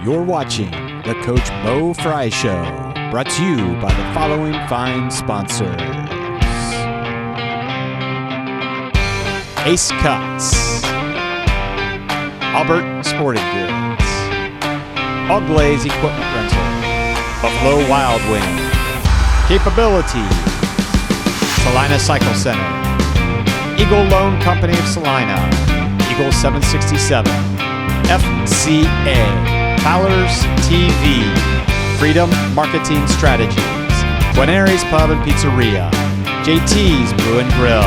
You're watching the Coach Bo Frye Show, brought to you by the following fine sponsors. Ace Cuts, Albert Sporting Goods, Hog Blaze Equipment Rental, Buffalo Wild Wing, Capability, Salina Cycle Center, Eagle Loan Company of Salina, Eagle 767, FCA, Fowler's TV, Freedom Marketing Strategies, Guarneri's Pub and Pizzeria, JT's Brew and Grill,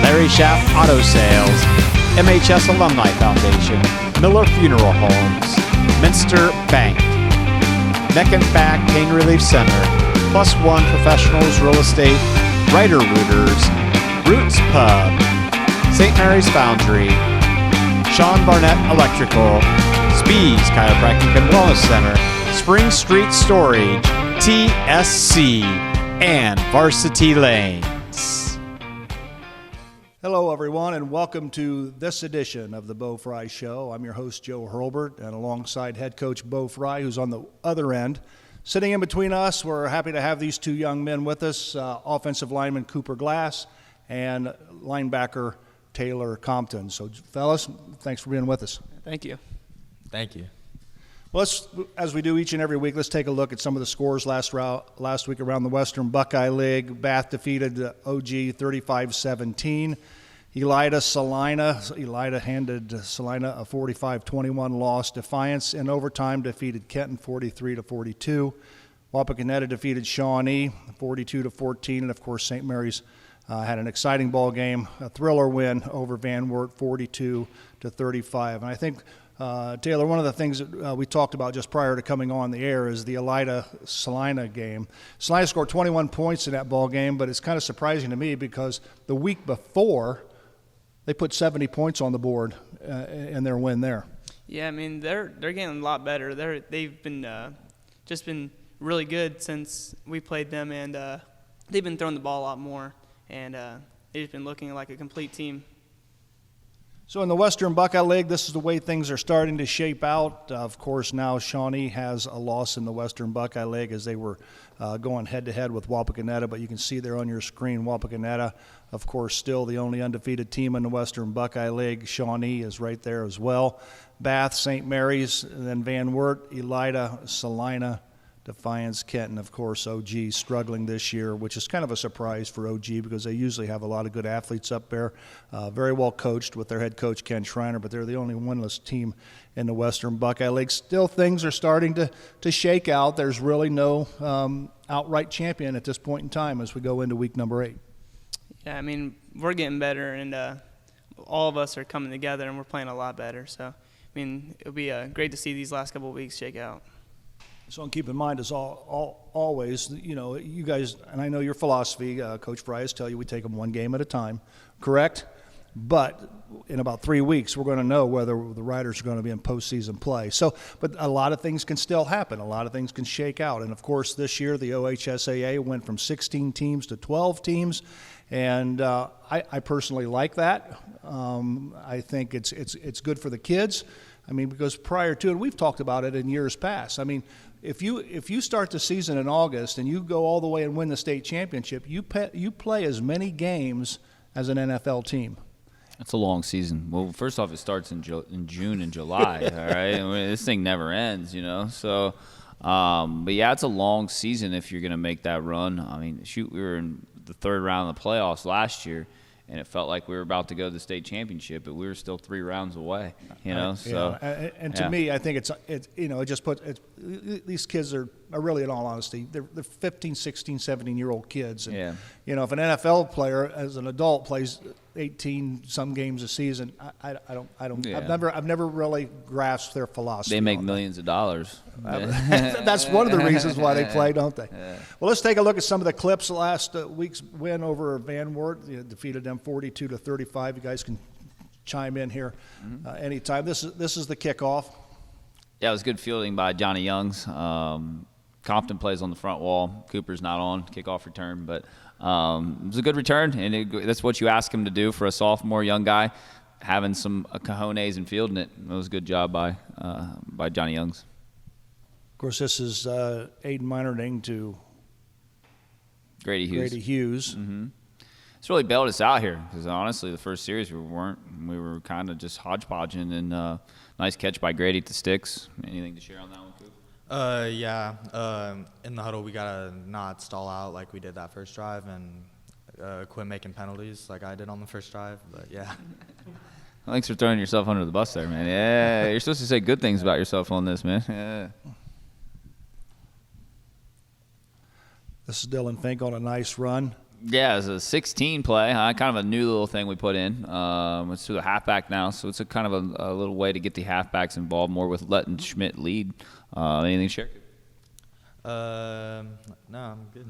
Larry Schaff Auto Sales, MHS Alumni Foundation, Miller Funeral Homes, Minster Bank, Neck and Back Pain Relief Center, Plus One Professionals Real Estate, Writer Rooters, Roots Pub, St. Mary's Foundry, Sean Barnett Electrical, Spees Chiropractic and Wellness Center, Spring Street Storage, TSC, and Varsity Lanes. Hello, everyone, and welcome to this edition of the Bo Frye Show. I'm your host, Joe Hurlbert, and alongside head coach Bo Frye, who's on the other end. Sitting in between us, we're happy to have these two young men with us, offensive lineman Cooper Glass and linebacker Taylor Compton. So, fellas, thanks for being with us. Thank you. Thank you. Well, as we do each and every week, let's take a look at some of the scores last week around the Western Buckeye League. Bath defeated OG 35-17. Elida handed Salina a 45-21 loss. Defiance in overtime defeated Kenton 43-42. Wapakoneta defeated Shawnee 42-14, and of course St. Mary's had an exciting ball game, a thriller win over Van Wert 42-35. And I think Taylor, one of the things that we talked about just prior to coming on the air is the Elida-Salina game. Salina scored 21 points in that ball game, but it's kind of surprising to me because the week before they put 70 points on the board in their win there. Yeah, I mean they're getting a lot better. They've been just been really good since we played them, and they've been throwing the ball a lot more, and they've been looking like a complete team. So in the Western Buckeye League, this is the way things are starting to shape out. Of course, now Shawnee has a loss in the Western Buckeye League as they were going head-to-head with Wapakoneta, but you can see there on your screen, Wapakoneta, of course, still the only undefeated team in the Western Buckeye League. Shawnee is right there as well. Bath, St. Mary's, and then Van Wert, Elida, Salina, Defiance, Kenton, of course, OG struggling this year, which is kind of a surprise for OG because they usually have a lot of good athletes up there, very well coached with their head coach, Ken Schreiner, but they're the only winless team in the Western Buckeye League. Still, things are starting to shake out. There's really no outright champion at this point in time as we go into week number 8. Yeah, I mean, we're getting better, and all of us are coming together, and we're playing a lot better. So, I mean, it'll be great to see these last couple of weeks shake out. So keep in mind, as always, you know, you guys, and I know your philosophy, Coach Frye, tell you we take them one game at a time, correct? But in about 3 weeks, we're going to know whether the Riders are going to be in postseason play. So, but a lot of things can still happen. A lot of things can shake out. And, of course, this year the OHSAA went from 16 teams to 12 teams, and I personally like that. I think it's good for the kids. I mean, because prior to it, we've talked about it in years past. I mean, if you start the season in August and you go all the way and win the state championship, you play as many games as an NFL team. That's a long season. Well, first off, it starts in June and July, all right? I mean, this thing never ends, you know? So, but, yeah, it's a long season if you're going to make that run. I mean, shoot, we were in the third round of the playoffs last year, and it felt like we were about to go to the state championship, but we were still 3 rounds away, you know. So, yeah. And to me, I think it's you know, it just puts these kids are really, in all honesty, they're 15, 16, 17-year-old kids, and you know, if an NFL player as an adult plays 18 some games a season, I don't. Yeah. I've never really grasped their philosophy. They make millions of dollars. That's one of the reasons why they play, don't they? Yeah. Well, let's take a look at some of the clips. Last week's win over Van Wert, defeated them 42-35. You guys can chime in here anytime. This is the kickoff. Yeah, it was good fielding by Johnny Youngs. Compton plays on the front wall. Cooper's not on kickoff return, but it was a good return, and that's what you ask him to do for a sophomore young guy, having some cojones and fielding it. It was a good job by Johnny Youngs. course, this is Aiden Meinerding to Grady Hughes. Grady Hughes. Mm-hmm. It's really bailed us out here because honestly, the first series we were kind of just hodgepodging, and nice catch by Grady to sticks. Anything to share on that one, Coop? In the huddle, we gotta not stall out like we did that first drive, and quit making penalties like I did on the first drive. But yeah. Thanks for throwing yourself under the bus there, man. Yeah, you're supposed to say good things about yourself on this, man. Yeah. This is Dylan Fink on a nice run. Yeah, it's a 16 play, kind of a new little thing we put in. It's through the halfback now, so it's a kind of a little way to get the halfbacks involved more with letting Schmidt lead. Anything to share? No, I'm good.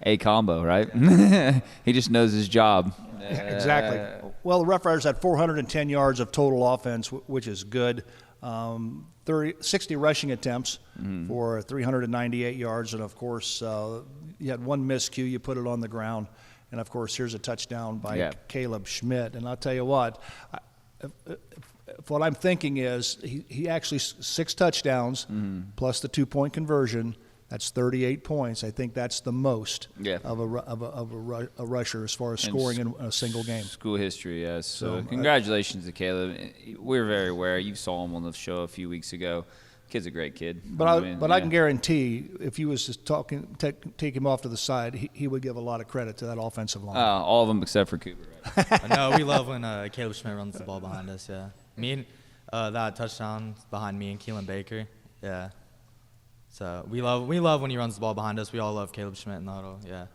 A combo, right? He just knows his job. Exactly. Well, the Rough Riders had 410 yards of total offense, which is good. 60 rushing attempts for 398 yards, and of course, you had one miscue. You put it on the ground, and of course, here's a touchdown by Caleb Schmidt. And I'll tell you what, what I'm thinking is he actually 6 touchdowns plus the 2-point conversion. That's 38 points. I think that's the most of a rusher as far as scoring in a single game. School history, yes. So congratulations to Caleb. We're very aware. You saw him on the show a few weeks ago. Kid's a great kid. But I can guarantee if you was just take him off to the side, he would give a lot of credit to that offensive line. All of them except for Cooper. Right? No, we love when Caleb Schmidt runs the ball behind us. Yeah, me and that touchdown behind me and Keelan Baker. Yeah. So we love when he runs the ball behind us. We all love Caleb Schmidt in the huddle. Yeah.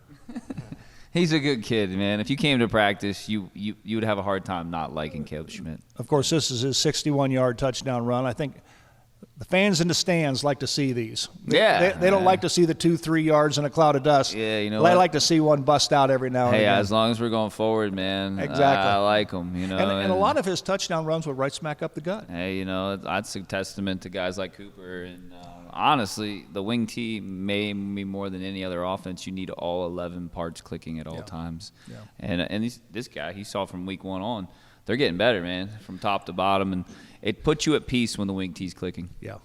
He's a good kid, man. If you came to practice, you would have a hard time not liking Caleb Schmidt. Of course, this is his 61-yard touchdown run. I think the fans in the stands like to see these. They don't like to see the 2-3 yards in a cloud of dust. Yeah, you know They like to see one bust out every now and again. Hey, as long as we're going forward, man. Exactly. I like him, you know. And a lot of his touchdown runs were right smack up the gut. Hey, you know, that's a testament to guys like Cooper. And honestly, the wing T may be more than any other offense. You need all 11 parts clicking at all times. Yeah. And this guy, he saw from week 1 on, they're getting better, man, from top to bottom. And it puts you at peace when the wing T's clicking. Yeah.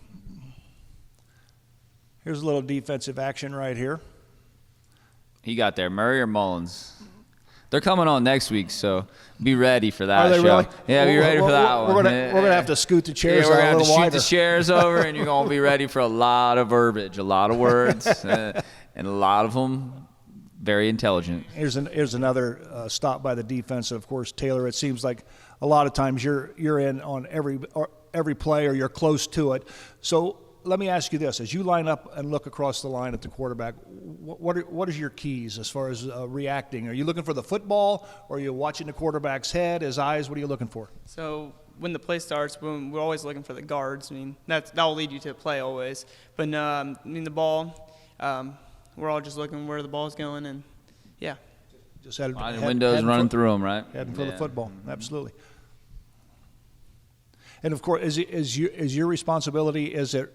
Here's a little defensive action right here. He got there. Murray or Mullins? They're coming on next week, so be ready for that. Are they show. really? Yeah, be ready for that one. We're gonna have to scoot the chairs out a little wider. We're gonna have to shoot the chairs over, and you're gonna be ready for a lot of verbiage, a lot of words, and a lot of them very intelligent. Here's another stop by the defense. Of course, Taylor. It seems like a lot of times you're in on every play, or you're close to it. So let me ask you this: as you line up and look across the line at the quarterback, what is your keys as far as reacting? Are you looking for the football, or are you watching the quarterback's head, his eyes? What are you looking for? So when the play starts, we're always looking for the guards. I mean, that will lead you to play always. But the ball, we're all just looking where the ball's going, and yeah. Just head windows running through them, right? Heading for the football, absolutely. And of course, is your responsibility? Is it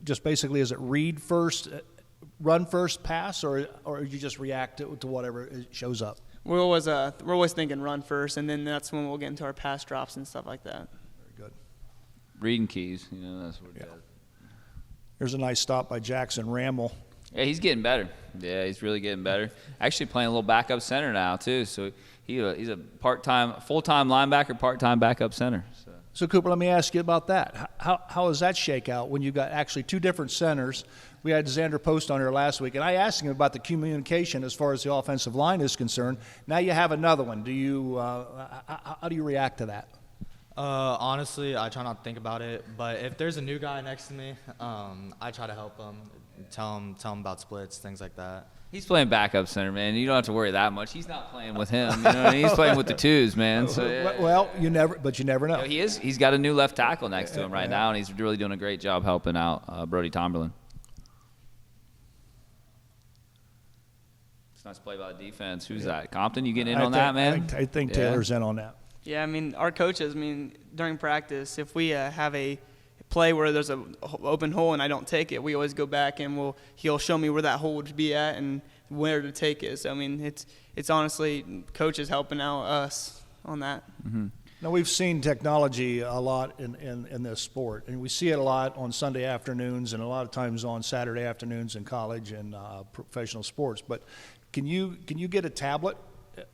just basically read first, run first, pass, or you just react to whatever shows up? We're always thinking run first, and then that's when we'll get into our pass drops and stuff like that. Very good. Reading keys, you know, that's what it does. Here's a nice stop by Jackson Ramel. Yeah, he's getting better. Yeah, he's really getting better. Actually playing a little backup center now too. So he's a full-time linebacker, part-time backup center. So Cooper, let me ask you about that. How does that shake out when you got actually 2 different centers? We had Xander Post on here last week, and I asked him about the communication as far as the offensive line is concerned. Now you have another one. Do you how do you react to that? Honestly, I try not to think about it. But if there's a new guy next to me, I try to help him, tell him about splits, things like that. He's playing backup center, man. You don't have to worry that much. He's not playing with him. You know, he's playing with the twos, man. So well, you never know. You know, he is. He's got a new left tackle next to him right now, and he's really doing a great job helping out Brody Tomberlin. It's a nice play by the defense. Who's that? Compton? You getting in on that, man? I think Taylor's in on that. Yeah, I mean, our coaches. I mean, during practice, if we have a play where there's an open hole and I don't take it, we always go back and he'll show me where that hole would be at and where to take it. So I mean, it's honestly coaches helping out us on that. Mm-hmm. Now, we've seen technology a lot in this sport, and we see it a lot on Sunday afternoons and a lot of times on Saturday afternoons in college and professional sports. But can you get a tablet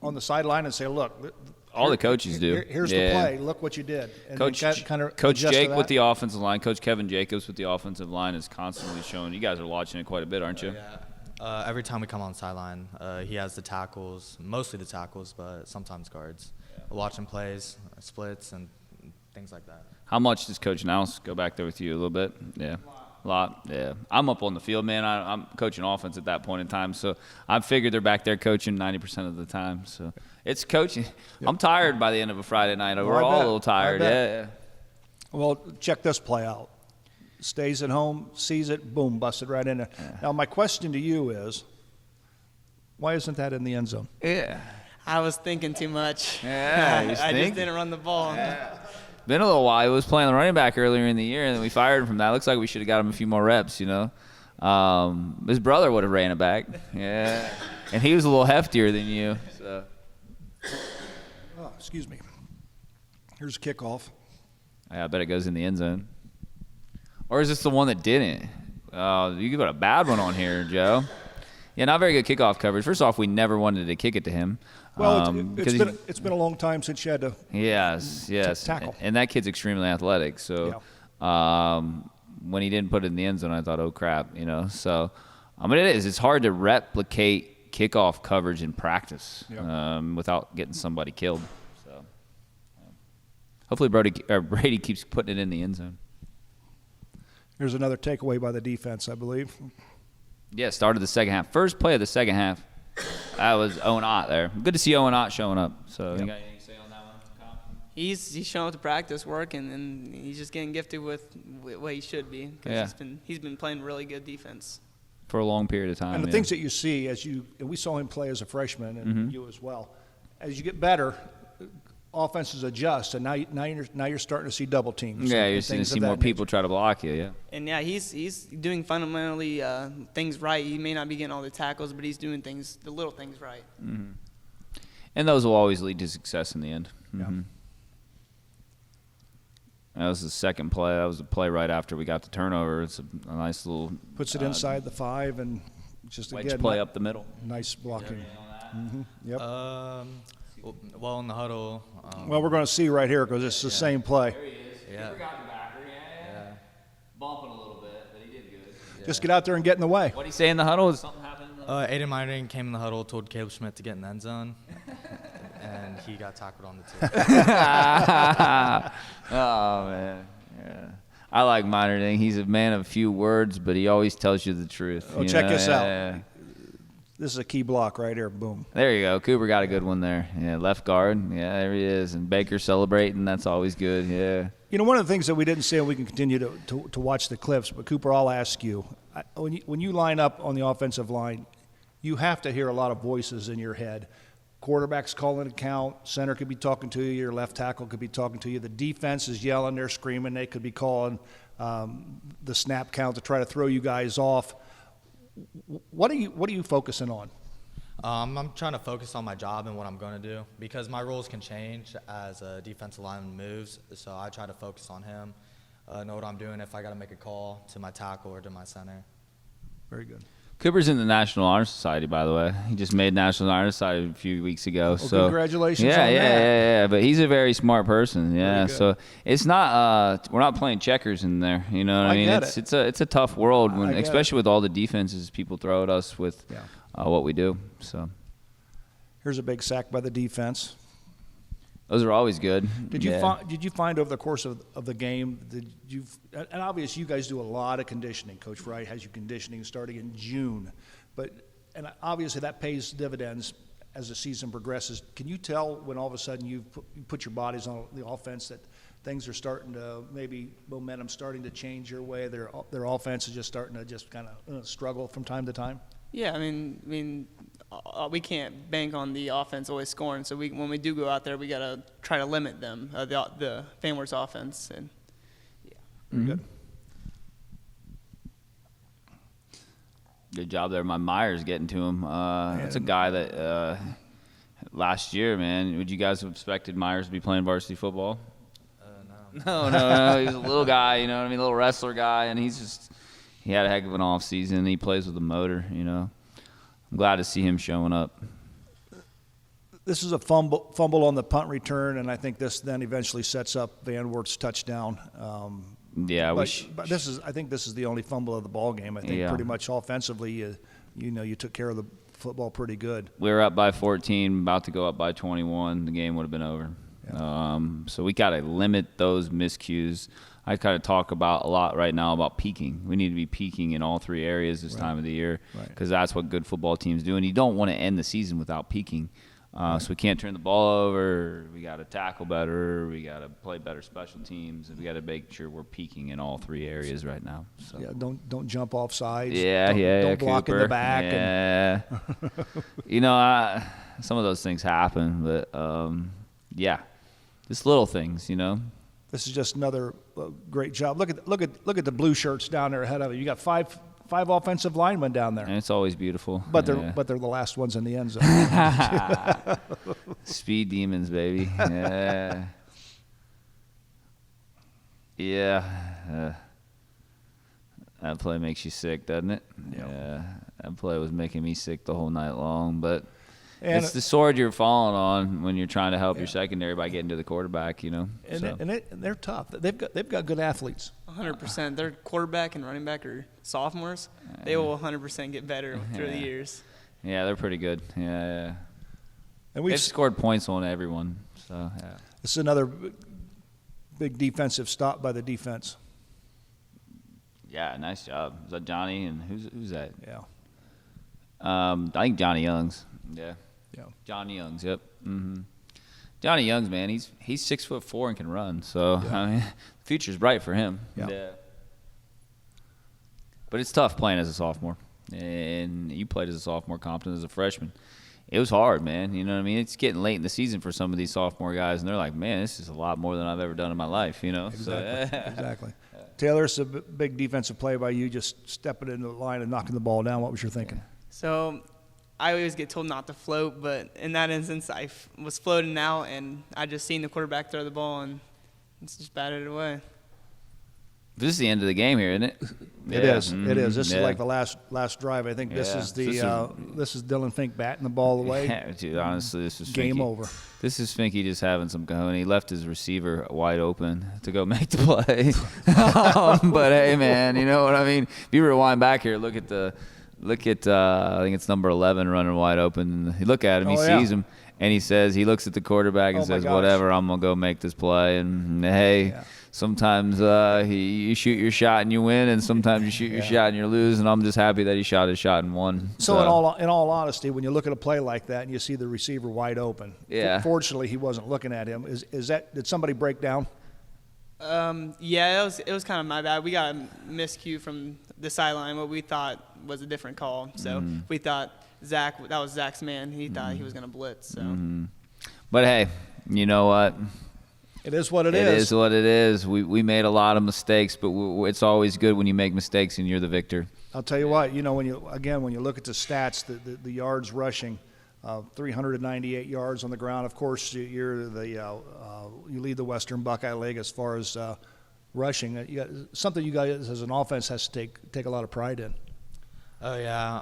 on the sideline and say, look, all the coaches do. Here's the play. Look what you did. And Coach adjust to Jake that? with the offensive line, Coach Kevin Jacobs with the offensive line is constantly showing. You guys are watching it quite a bit, aren't you? Yeah. Every time we come on the sideline, he has the tackles, mostly the tackles, but sometimes guards. Watching plays, splits, and things like that. How much does Coach Nouse go back there with you? A little bit? Yeah. A lot. Yeah. I'm up on the field, man. I'm coaching offense at that point in time, so I figured they're back there coaching 90% of the time. So it's coaching. Yep. I'm tired by the end of a Friday night. We're all a little tired. Yeah. Well, check this play out. Stays at home, sees it, boom, busted right in there. Yeah. Now, my question to you is, why isn't that in the end zone? Yeah. I was thinking too much. Yeah, I just didn't run the ball. Yeah. Been a little while. He was playing the running back earlier in the year, and then we fired him from that. Looks like we should have got him a few more reps, you know. His brother would have ran it back. Yeah. And he was a little heftier than you. So. Oh, excuse me. Here's a kickoff. Yeah, I bet it goes in the end zone. Or is this the one that didn't? You got a bad one on here, Joe. Yeah, not very good kickoff coverage. First off, we never wanted to kick it to him. Well, it's been a long time since you had to tackle. And that kid's extremely athletic. So when he didn't put it in the end zone, I thought, oh, crap, you know. So, I mean, it is. It's hard to replicate kickoff coverage in practice without getting somebody killed. So, hopefully Brady keeps putting it in the end zone. Here's another takeaway by the defense, I believe. Yeah, started the second half. First play of the second half. That was Owen Ott there. Good to see Owen Ott showing up. So you got anything to say on that one, Kyle? He's showing up to practice work, and he's just getting gifted with what he should be. Because he's been playing really good defense for a long period of time. And the things that you see and we saw him play as a freshman, and you as well. As you get better, offenses adjust, and now you're starting to see double teams. Yeah, you're starting to see more people try to block you. Yeah. And he's doing fundamentally things right. He may not be getting all the tackles, but he's doing the little things right. Mm-hmm. And those will always lead to success in the end. Mm-hmm. That was the second play. That was the play right after we got the turnover. It's a nice little puts it inside the 5 and just wedge again play up the middle. Nice blocking. Mm-hmm. Yep. Well, in the huddle. Well, we're going to see right here because it's the same play. There he is. Yeah. Forgotten backer. Yeah. Bumping a little bit, but he did good. Yeah. Just get out there and get in the way. What did he say in the huddle? Did something happen? Aiden Meinering came in the huddle, told Caleb Schmidt to get in the end zone, and he got tackled on the 2. Oh, man. Yeah. I like Meinering. He's a man of few words, but he always tells you the truth. Oh, check this out. This is a key block right here. Boom. There you go. Cooper got a good one there. Yeah, left guard. Yeah, there he is. And Baker celebrating. That's always good. Yeah. You know, one of the things that we didn't say, and we can continue to watch the clips, but Cooper, I'll ask you. When you line up on the offensive line, you have to hear a lot of voices in your head. Quarterback's calling a count. Center could be talking to you. Your left tackle could be talking to you. The defense is yelling. They're screaming. They could be calling the snap count to try to throw you guys off. What are you focusing on? I'm trying to focus on my job and what I'm going to do because my roles can change as a defensive lineman moves. So I try to focus on him, know what I'm doing if I got to make a call to my tackle or to my center. Very good. Cooper's in the National Honor Society, by the way. He just made National Honor Society a few weeks ago. Well, so congratulations on that. Yeah. But he's a very smart person. Yeah. So it's not we're not playing checkers in there. You know what I mean? It's a tough world especially with all the defenses people throw at us with what we do. So here's a big sack by the defense. Those are always good. Did you find over the course of the game and obviously you guys do a lot of conditioning. Coach Frye has you conditioning starting in June, and obviously that pays dividends as the season progresses. Can you tell when all of a sudden you put your bodies on the offense that things are starting to maybe momentum starting to change your way? Their offense is just starting to just kind of struggle from time to time. Yeah, I mean, we can't bank on the offense always scoring. So when we do go out there, we got to try to limit them, the Fanworks offense. And Very good. Good job there. My Myers getting to him. That's a guy that last year, man, would you guys have expected Myers to be playing varsity football? No. No. He's a little guy, you know what I mean, a little wrestler guy, and he had a heck of an off season. He plays with a motor, you know. I'm glad to see him showing up. This is a fumble on the punt return, and I think this then eventually sets up Van Wert's touchdown. But I think this is the only fumble of the ball game. I think pretty much offensively, you took care of the football pretty good. We were up by 14, about to go up by 21. The game would have been over. Yeah. So we got to limit those miscues. I kind of talk about a lot right now about peaking. We need to be peaking in all three areas this time of the year because that's what good football teams do. And you don't want to end the season without peaking. So we can't turn the ball over. We got to tackle better. We got to play better special teams. And we got to make sure we're peaking in all three areas right now. So. Yeah, don't jump off sides. Don't block Cooper. in the back. Yeah. Some of those things happen, but just little things, This is just another great job. Look at the blue shirts down there ahead of it. You got five offensive linemen down there. And it's always beautiful. But they're the last ones in the end zone. Speed demons, baby. Yeah. That play makes you sick, doesn't it? Yep. Yeah. That play was making me sick the whole night long, but it's the sword you're falling on when you're trying to help your secondary by getting to the quarterback, And they're tough. They've got good athletes. 100%. Their quarterback and running back are sophomores. They will 100% get better through the years. Yeah, they're pretty good. Yeah. And they've scored points on everyone. So this is another big defensive stop by the defense. Yeah, nice job. Is that Johnny? And who's that? Yeah. I think Johnny Youngs. Yeah. Johnny Youngs. Yep. Mm-hmm. Johnny Youngs, man, he's 6'4" and can run. So I mean, the future's bright for him. Yeah. But it's tough playing as a sophomore, and you played as a sophomore, Compton as a freshman. It was hard, man. You know what I mean? It's getting late in the season for some of these sophomore guys, and they're like, man, this is a lot more than I've ever done in my life. Exactly. Taylor, it's a big defensive play by you, just stepping into the line and knocking the ball down. What was your thinking? So I always get told not to float, but in that instance, I was floating out, and I just seen the quarterback throw the ball, and it's just batted it away. This is the end of the game here, isn't it? It is. It is. This is like the last drive. I think this is Dylan Fink batting the ball away. Yeah, dude, honestly, this is game Finke. over. This is Finke just having some cojones. He left his receiver wide open to go make the play. But hey, man, you know what I mean? If you rewind back here, look at I think it's number 11 running wide open. You look at him, he sees him, and he looks at the quarterback and says, whatever, I'm going to go make this play. And hey, sometimes you shoot your shot and you win, and sometimes you shoot your shot and you lose, and I'm just happy that he shot his shot and won. So in all honesty, when you look at a play like that and you see the receiver wide open, fortunately he wasn't looking at him. Did somebody break down? It was kind of my bad. We got a miscue from the sideline, what we thought was a different call. So we thought that was Zach's man. He thought he was going to blitz. So. But hey, you know what? It is what it is. It is what it is. We made a lot of mistakes, but it's always good when you make mistakes and you're the victor. I'll tell you what. When you look at the stats, the yards rushing, 398 yards on the ground. Of course, you lead the Western Buckeye League as far as rushing. You got something you guys as an offense has to take a lot of pride in. Oh yeah.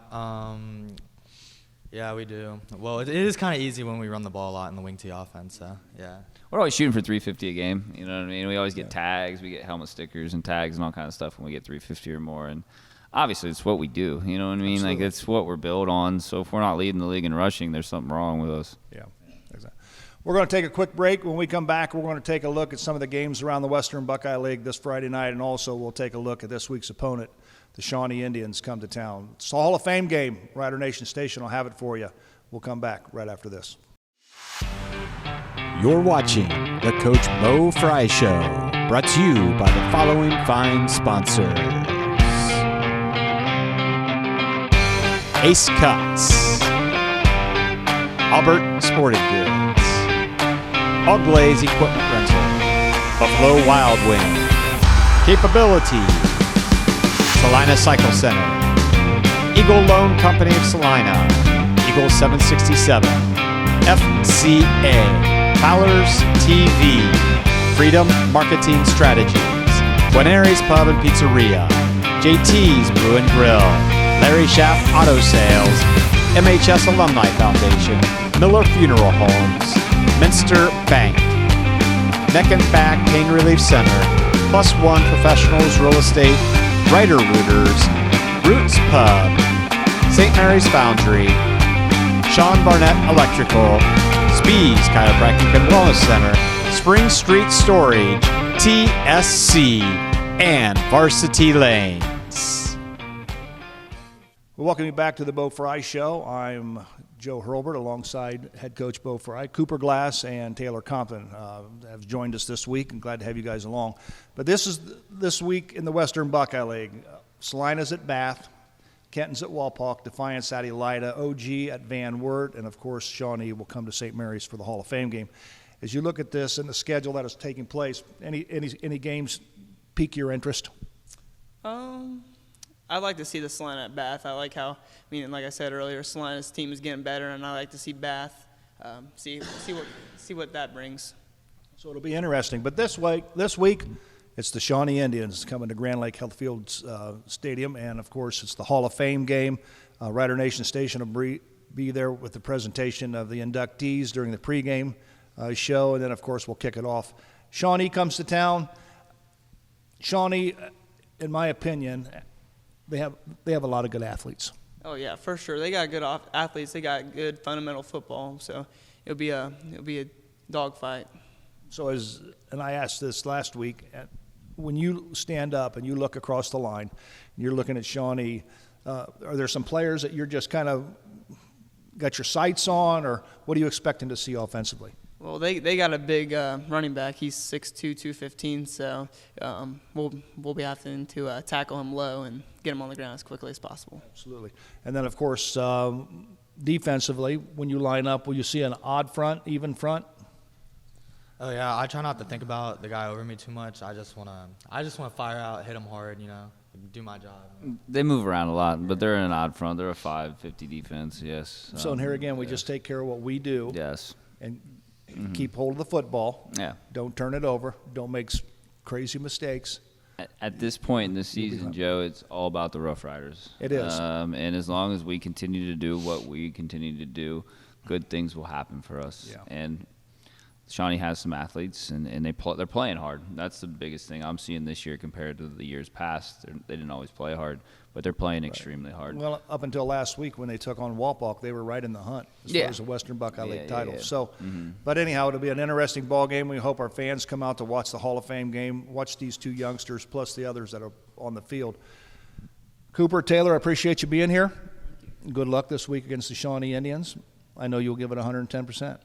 Yeah, we do. Well, it is kind of easy when we run the ball a lot in the wing T offense. So yeah. We're always shooting for 350 a game. You know what I mean? We always get tags. We get helmet stickers and tags and all kind of stuff when we get 350 or more. And obviously, it's what we do. You know what I mean? Absolutely. Like, it's what we're built on. So if we're not leading the league in rushing, there's something wrong with us. Yeah, exactly. We're going to take a quick break. When we come back, we're going to take a look at some of the games around the Western Buckeye League this Friday night, and also we'll take a look at this week's opponent, the Shawnee Indians, come to town. It's a Hall of Fame game. Rider Nation Station will have it for you. We'll come back right after this. You're watching the Coach Bo Frye Show, brought to you by the following fine sponsors. Ace Cuts, Albert Sporting Goods, Hog Blaze Equipment Rental, Buffalo Wild Wing, Capability, Salina Cycle Center, Eagle Loan Company of Salina, Eagle 767, FCA, Fowler's TV, Freedom Marketing Strategies, Guarneri's Pub and Pizzeria, JT's Brew and Grill, Larry Schaff Auto Sales, MHS Alumni Foundation, Miller Funeral Homes, Minster Bank, Neck and Back Pain Relief Center, Plus One Professionals Real Estate, Writer Rooters, Roots Pub, St. Mary's Foundry, Sean Barnett Electrical, Spees Chiropractic and Wellness Center, Spring Street Storage, TSC, and Varsity Lanes. Well, welcome you back to the Bo Frye Show. I'm Joe Hurlbert alongside head coach Bo Frye. Cooper Glass and Taylor Compton have joined us this week. I'm glad to have you guys along. But this week in the Western Buckeye League. Salina's at Bath, Kenton's at Walpock, Defiance at Elida, OG at Van Wert, and of course Shawnee will come to St. Mary's for the Hall of Fame game. As you look at this and the schedule that is taking place, any games pique your interest? I'd like to see the Salina at Bath. I like how, like I said earlier, Salina's team is getting better, and I like to see Bath see what that brings. So it'll be interesting. But this week, it's the Shawnee Indians coming to Grand Lake Health Fields Stadium, and of course it's the Hall of Fame game. Rider Nation Station will be there with the presentation of the inductees during the pregame show, and then of course we'll kick it off. Shawnee comes to town. Shawnee, in my opinion, they have a lot of good athletes. Oh yeah, for sure. They got good athletes. They got good fundamental football. So it'll be a dogfight. So and I asked this last week, when you stand up and you look across the line, and you're looking at Shawnee, are there some players that you're just kind of got your sights on, or what are you expecting to see offensively? Well, they got a big running back. He's 6'2", 215, so we'll be having to tackle him low and get him on the ground as quickly as possible. Absolutely. And then, of course, defensively, when you line up, will you see an odd front, even front? Oh yeah, I try not to think about the guy over me too much. I just wanna fire out, hit him hard, do my job. They move around a lot, but they're in an odd front. They're a 5-50 defense, yes. So and here again, we just take care of what we do. Yes. And keep hold of the football. Yeah. Don't turn it over. Don't make crazy mistakes. At this point in the season, Joe, it's all about the Rough Riders. It is. And as long as we continue to do what we continue to do, good things will happen for us. Yeah. And Shawnee has some athletes, and they're playing hard. That's the biggest thing I'm seeing this year compared to the years past. They didn't always play hard, but they're playing extremely hard. Well, up until last week when they took on Walpock, they were right in the hunt as far as the Western Buckeye League title. Yeah. So, but anyhow, it'll be an interesting ball game. We hope our fans come out to watch the Hall of Fame game, watch these two youngsters plus the others that are on the field. Cooper, Taylor, I appreciate you being here. Good luck this week against the Shawnee Indians. I know you'll give it 110%.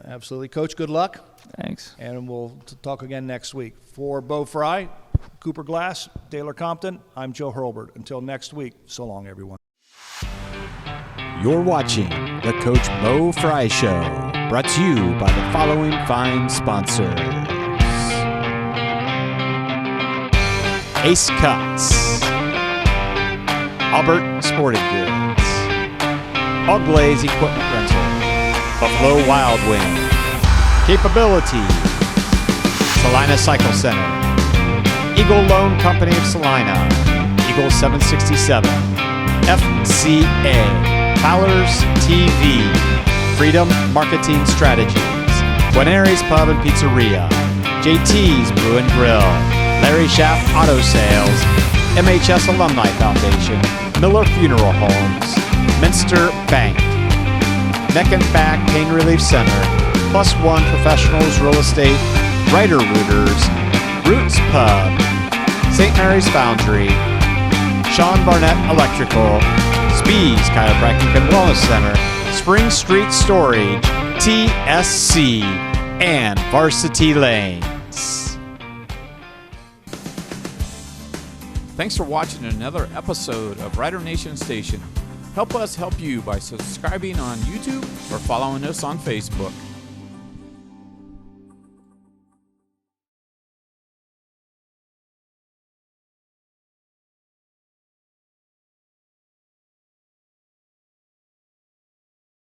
Absolutely. Coach, good luck. Thanks. And we'll talk again next week. For Bo Frye, Cooper Glass, Taylor Compton, I'm Joe Hurlbert. Until next week, so long, everyone. You're watching the Coach Bo Frye Show, brought to you by the following fine sponsors. Ace Cuts, Albert Sporting Goods, All Glaze Equipment Rental, Buffalo Wild Wing, Capability, Salina Cycle Center, Eagle Loan Company of Salina, Eagle 767, FCA, Fowler's TV, Freedom Marketing Strategies, Guarneri's Pub and Pizzeria, JT's Brew and Grill, Larry Schaff Auto Sales, MHS Alumni Foundation, Miller Funeral Homes, Minster Bank, Neck and Back Pain Relief Center, Plus One Professionals Real Estate, Writer Rooters, Roots Pub, St. Mary's Foundry, Sean Barnett Electrical, Spees Chiropractic and Wellness Center, Spring Street Storage, TSC, and Varsity Lanes. Thanks for watching another episode of Rider Nation Station. Help us help you by subscribing on YouTube or following us on Facebook.